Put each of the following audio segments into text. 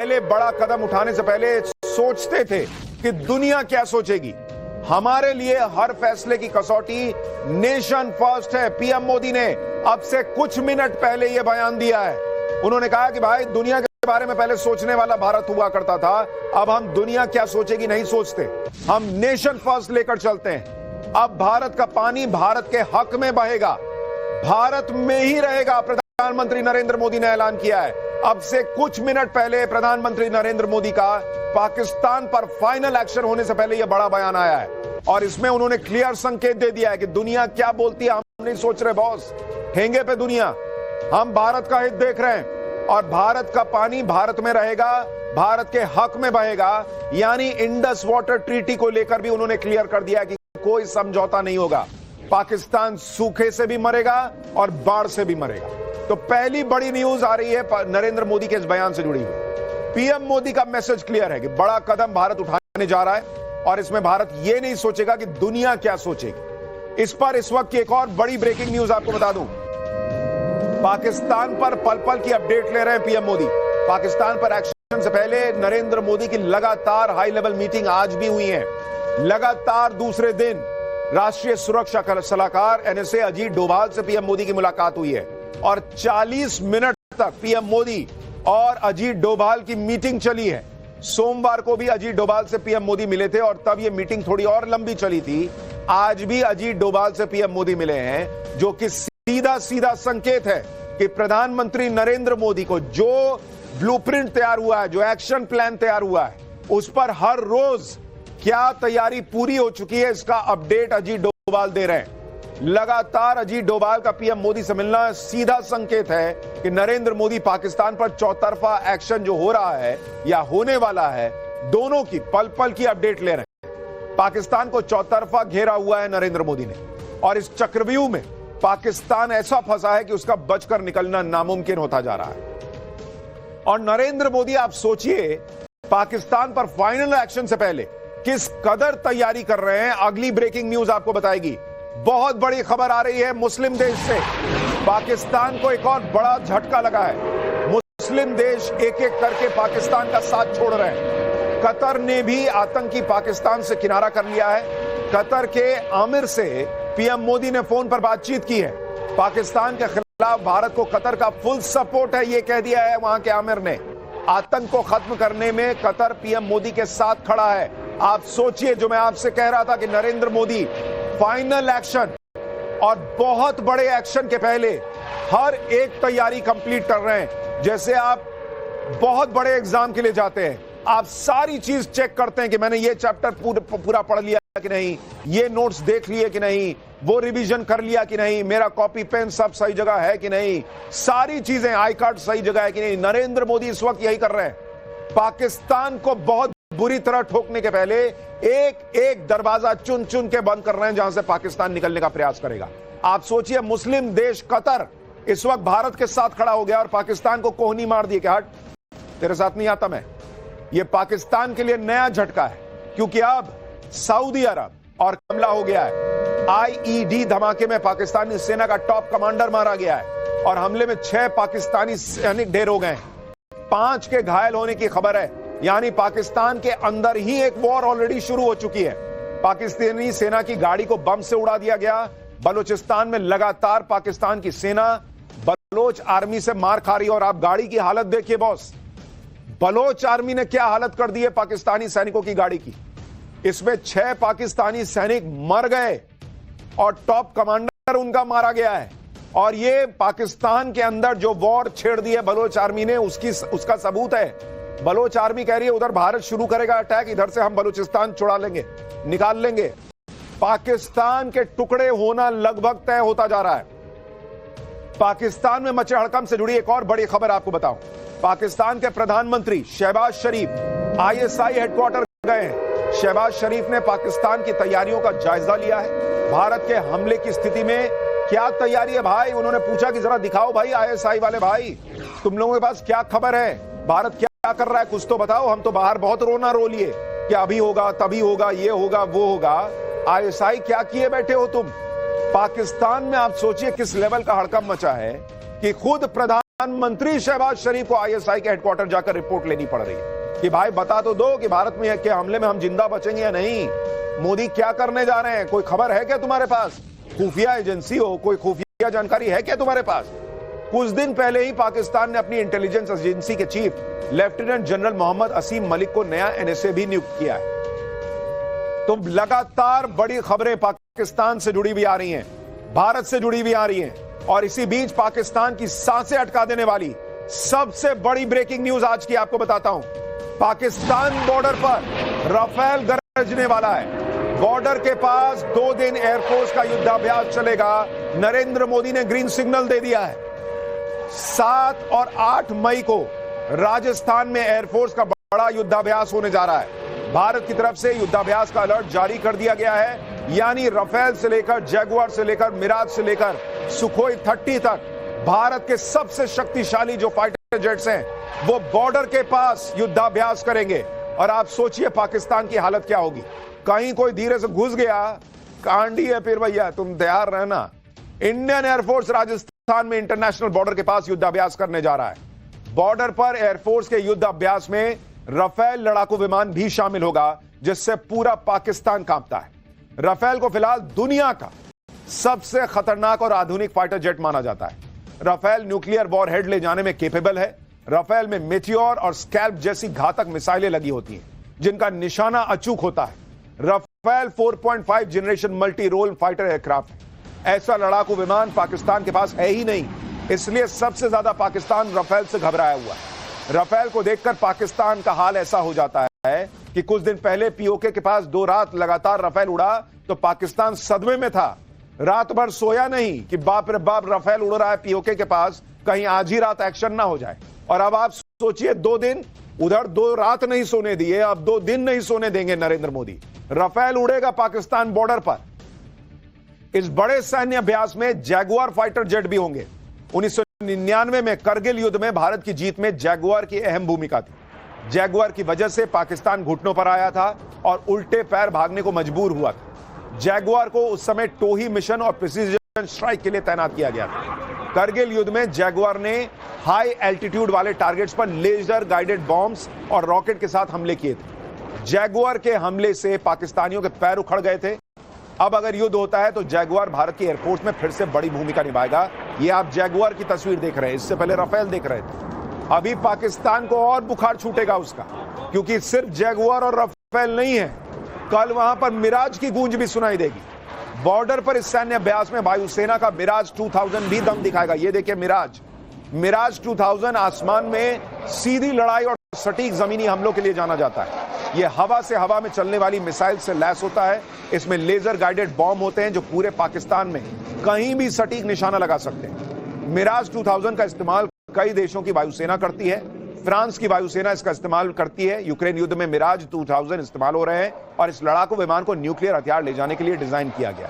पहले बड़ा कदम उठाने से पहले सोचते थे कि दुनिया क्या सोचेगी। हमारे लिए हर फैसले की कसौटी नेशन फर्स्ट है। पीएम मोदी ने अब से कुछ मिनट पहले यह बयान दिया है। उन्होंने कहा कि भाई दुनिया के बारे में पहले सोचने वाला भारत हुआ करता था, अब हम दुनिया क्या सोचेगी नहीं सोचते, हम नेशन फर्स्ट लेकर चलते हैं। अब भारत का पानी भारत के हक में बहेगा, भारत में ही रहेगा। प्रधानमंत्री नरेंद्र मोदी ने ऐलान किया है। अब से कुछ मिनट पहले प्रधानमंत्री नरेंद्र मोदी का पाकिस्तान पर फाइनल एक्शन होने से पहले यह बड़ा बयान आया है और इसमें उन्होंने क्लियर संकेत दे दिया है कि दुनिया क्या बोलती है हम नहीं सोच रहे बॉस, ठेंगे पे दुनिया, हम भारत का हित देख रहे हैं और भारत का पानी भारत में रहेगा, भारत के हक में बहेगा। यानी इंडस वाटर ट्रीटी को लेकर भी उन्होंने क्लियर कर दिया कि कोई समझौता नहीं होगा। पाकिस्तान सूखे से भी मरेगा और बाढ़ से भी मरेगा। तो पहली बड़ी न्यूज आ रही है नरेंद्र मोदी के इस बयान से जुड़ी हुई। पीएम मोदी का मैसेज क्लियर है कि बड़ा कदम भारत उठाने जा रहा है और इसमें भारत यह नहीं सोचेगा कि दुनिया क्या सोचेगी। इस पर इस वक्त की एक और बड़ी ब्रेकिंग न्यूज आपको बता दूं। पाकिस्तान पर पल पल की अपडेट ले रहे हैं पीएम मोदी। पाकिस्तान पर एक्शन से पहले नरेंद्र मोदी की लगातार हाई लेवल मीटिंग आज भी हुई है। लगातार दूसरे दिन राष्ट्रीय सुरक्षा सलाहकार एनएसए अजीत डोभाल से पीएम मोदी की मुलाकात हुई है और 40 मिनट तक पीएम मोदी और अजीत डोभाल की मीटिंग चली है। सोमवार को भी अजीत डोभाल से पीएम मोदी मिले थे और तब यह मीटिंग थोड़ी और लंबी चली थी। आज भी अजीत डोभाल से पीएम मोदी मिले हैं, जो कि सीधा सीधा संकेत है कि प्रधानमंत्री नरेंद्र मोदी को जो ब्लूप्रिंट तैयार हुआ है, जो एक्शन प्लान तैयार हुआ है, उस पर हर रोज क्या तैयारी पूरी हो चुकी है इसका अपडेट अजीत डोभाल दे रहे हैं। लगातार अजीत डोभाल का पीएम मोदी से मिलना सीधा संकेत है कि नरेंद्र मोदी पाकिस्तान पर चौतरफा एक्शन जो हो रहा है या होने वाला है, दोनों की पल पल की अपडेट ले रहे हैं। पाकिस्तान को चौतरफा घेरा हुआ है नरेंद्र मोदी ने और इस चक्रव्यूह में पाकिस्तान ऐसा फंसा है कि उसका बचकर निकलना नामुमकिन होता जा रहा है। और नरेंद्र मोदी, आप सोचिए, पाकिस्तान पर फाइनल एक्शन से पहले किस कदर तैयारी कर रहे हैं। अगली ब्रेकिंग न्यूज आपको बताएगी। बहुत बड़ी खबर आ रही है मुस्लिम देश से। पाकिस्तान को एक और बड़ा झटका लगा है। मुस्लिम देश एक एक करके पाकिस्तान का साथ छोड़ रहे हैं। कतर ने भी आतंकी पाकिस्तान से किनारा कर लिया है। कतर के आमिर से पीएम मोदी ने फोन पर बातचीत की है। पाकिस्तान के खिलाफ भारत को कतर का फुल सपोर्ट है, यह कह दिया है वहां के आमिर ने। आतंक को खत्म करने में कतर पीएम मोदी के साथ खड़ा है। आप सोचिए, जो मैं आपसे कह रहा था कि नरेंद्र मोदी फाइनल एक्शन और बहुत बड़े एक्शन के पहले हर एक तैयारी कंप्लीट कर रहे हैं। जैसे आप बहुत बड़े एग्जाम के लिए जाते हैं, आप सारी चीज चेक करते हैं कि मैंने ये चैप्टर पूरा पढ़ लिया कि नहीं, ये नोट्स देख लिए कि नहीं, वो रिवीजन कर लिया कि नहीं, मेरा कॉपी पेन सब सही जगह है कि नहीं, सारी चीजें, आई कार्ड सही जगह है कि नहीं। नरेंद्र मोदी इस वक्त यही कर रहे हैं। पाकिस्तान को बहुत बुरी तरह ठोकने के पहले एक एक दरवाजा चुन चुन के बंद कर रहे हैं जहां से पाकिस्तान निकलने का प्रयास करेगा। आप सोचिए, मुस्लिम देश कतर इस वक्त भारत के साथ खड़ा हो गया और पाकिस्तान को कोहनी मार दी कि हट, तेरे साथ नहीं आता मैं। यह पाकिस्तान के लिए नया झटका है, क्योंकि अब सऊदी अरब और हमला हो गया है। आईईडी धमाके में पाकिस्तानी सेना का टॉप कमांडर मारा गया है और हमले में 6 पाकिस्तानी सैनिक ढेर हो गए हैं। 5 के घायल होने की खबर है। यानी पाकिस्तान के अंदर ही एक वॉर ऑलरेडी शुरू हो चुकी है। पाकिस्तानी सेना की गाड़ी को बम से उड़ा दिया गया। बलूचिस्तान में लगातार पाकिस्तान की सेना बलोच आर्मी से मार खा रही है और आप गाड़ी की हालत देखिए बॉस, बलोच आर्मी ने क्या हालत कर दी है पाकिस्तानी सैनिकों की गाड़ी की। इसमें 6 पाकिस्तानी सैनिक मर गए और टॉप कमांडर उनका मारा गया है। और ये पाकिस्तान के अंदर जो वॉर छेड़ दी है बलोच आर्मी ने, उसका सबूत है। बलोच आर्मी कह रही है उधर भारत शुरू करेगा अटैक, इधर से हम बलूचिस्तान छुड़ा लेंगे, निकाल लेंगे। पाकिस्तान के टुकड़े होना लगभग तय होता जा रहा है। पाकिस्तान में मचे हड़कंप से जुड़ी एक और बड़ी खबर आपको बताऊं। पाकिस्तान के प्रधानमंत्री शहबाज शरीफ आईएसआई हेडक्वार्टर गए हैं। शहबाज शरीफ ने पाकिस्तान की तैयारियों का जायजा लिया है। भारत के हमले की स्थिति में क्या तैयारी है भाई, उन्होंने पूछा कि जरा दिखाओ भाई आईएसआई वाले भाई, तुम लोगों के पास क्या खबर है, भारत क्या कर रहा है, कुछ तो बताओ। हम तो बाहर बहुत रोना रो लिए कि अभी होगा, तभी होगा, ये होगा, वो होगा। आईएसआई क्या किए बैठे हो तुम? पाकिस्तान में आप सोचिए किस लेवल का हड़कंप मचा है कि खुद प्रधान प्रधानमंत्री शहबाज शरीफ को आईएसआई के हेडक्वार्टर जाकर रिपोर्ट लेनी पड़ रही है कि भाई बता तो दो कि भारत में के हमले में हम जिंदा बचेंगे या नहीं। मोदी क्या करने जा रहे हैं, कोई खबर है क्या तुम्हारे पास? खुफिया एजेंसी हो, कोई खुफिया जानकारी है क्या तुम्हारे पास? कुछ दिन पहले ही पाकिस्तान ने अपनी इंटेलिजेंस एजेंसी के चीफ लेफ्टिनेंट जनरल मोहम्मद असीम मलिक को नया एनएसए भी नियुक्त किया है। तो लगातार बड़ी खबरें पाकिस्तान से जुड़ी हुई आ रही हैं, भारत से जुड़ी हुई आ रही हैं, और इसी बीच पाकिस्तान की सांसें अटका देने वाली सबसे बड़ी ब्रेकिंग न्यूज आज की आपको बताता हूं। पाकिस्तान बॉर्डर पर राफेल गरजने वाला है। बॉर्डर के पास 2 दिन एयरफोर्स का युद्धाभ्यास चलेगा। नरेंद्र मोदी ने ग्रीन सिग्नल दे दिया है। 7 और 8 मई को राजस्थान में एयरफोर्स का बड़ा युद्धाभ्यास होने जा रहा है। भारत की तरफ से युद्धाभ्यास का अलर्ट जारी कर दिया गया है, यानी राफेल से लेकर जैगुआर से लेकर मिराज से लेकर सुखोई 30 तक भारत के सबसे शक्तिशाली जो फाइटर जेट्स हैं वो बॉर्डर के पास युद्धाभ्यास करेंगे। और आप सोचिए पाकिस्तान की हालत क्या होगी। कहीं कोई धीरे से घुस गया, कांडी है फिर भैया, तुम तैयार रहना। इंडियन एयरफोर्स राजस्थान में इंटरनेशनल बॉर्डर के पास युद्धाभ्यास करने जा रहा है। बॉर्डर पर एयरफोर्स के युद्धाभ्यास में राफेल लड़ाकू विमान भी शामिल होगा, जिससे पूरा पाकिस्तान कांपता है। राफेल को फिलहाल दुनिया का सबसे खतरनाक और आधुनिक फाइटर जेट माना जाता है। राफेल न्यूक्लियर वॉरहेड ले जाने में कैपेबल है। राफेल में मेटियोर और स्कैल्प जैसी घातक मिसाइलें लगी होती हैं, जिनका निशाना अचूक होता है। Rafale 4.5 generation multi role fighter aircraft है। ऐसा लड़ाकू विमान पाकिस्तान के पास है ही नहीं, इसलिए सबसे ज्यादा पाकिस्तान राफेल से घबराया हुआ है। राफेल को देखकर पाकिस्तान का हाल ऐसा हो जाता है कि कुछ दिन पहले पीओके के पास 2 रात लगातार राफेल उड़ा तो पाकिस्तान सदमे में था। रात भर सोया नहीं कि बाप रे बाप राफेल उड़ रहा है पीओके के पास, कहीं आज ही रात एक्शन ना हो जाए। और अब आप सोचिए 2 दिन उधर 2 रात नहीं सोने दिए, अब 2 दिन नहीं सोने देंगे नरेंद्र मोदी। राफेल उड़ेगा पाकिस्तान बॉर्डर पर। इस बड़े सैन्य अभ्यास में जैगुआर फाइटर जेट भी होंगे। 1999 में करगिल युद्ध में भारत की जीत में जैगुआर की अहम भूमिका थी। जैगुआर की वजह से पाकिस्तान घुटनों पर आया था और उल्टे पैर भागने को मजबूर हुआ था। जैगुआर को उस समय टोही मिशन और प्रिसीजन स्ट्राइक के लिए तैनात किया गया था। करगिल युद्ध में जैगुआर ने हाई एल्टीट्यूड वाले टारगेट्स पर लेजर गाइडेड बॉम्ब्स और रॉकेट के साथ हमले किए थे। जैगुआर के हमले से पाकिस्तानियों के पैर उखड़ गए थे। अब अगर युद्ध होता है तो जैगुआर भारत की एयरफोर्स में फिर से बड़ी भूमिका निभाएगा। ये आप जैगुआर की तस्वीर देख रहे हैं, इससे पहले राफेल देख रहे थे। अभी पाकिस्तान को और बुखार छूटेगा उसका, क्योंकि सिर्फ जैगुआर और राफेल नहीं है, कल वहां पर मिराज की गूंज भी सुनाई देगी। बॉर्डर पर इस सैन्य अभ्यास में वायुसेना का मिराज 2000 भी दम दिखाएगा। ये देखिए मिराज 2000 आसमान में सीधी लड़ाई और सटीक जमीनी हमलों के लिए जाना जाता है। यह हवा से हवा में चलने वाली मिसाइल से लैस होता है। इसमें लेजर गाइडेड बॉम्ब होते हैं जो पूरे पाकिस्तान में कहीं भी सटीक निशाना लगा सकते हैं। मिराज 2000 का इस्तेमाल कई देशों की वायुसेना करती है। फ्रांस की वायुसेना इसका इस्तेमाल करती है। यूक्रेन युद्ध में मिराज 2000 इस्तेमाल हो रहे हैं और इस लड़ाकू विमान को न्यूक्लियर हथियार ले जाने के लिए डिजाइन किया गया।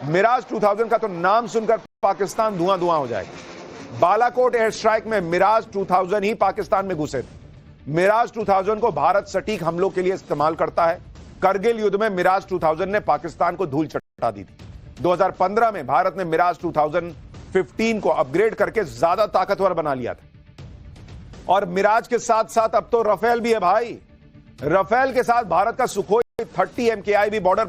मिराज 2000 का तो नाम सुनकर पाकिस्तान धुआं धुआं हो जाएगा। बालाकोट एयर स्ट्राइक में मिराज 2000 ही पाकिस्तान में घुसे थे। मिराज 2000 को भारत सटीक हमलों के लिए इस्तेमाल करता है। करगिल युद्ध में मिराज 2000 ने पाकिस्तान को धूल चटा दी थी। 2015 में भारत ने मिराज 2015 को अपग्रेड करके ज्यादा ताकतवर बना लिया था। और मिराज के साथ साथ अब तो राफेल भी है भाई। राफेल के साथ भारत का सुखोई 30 MKI भी बॉर्डर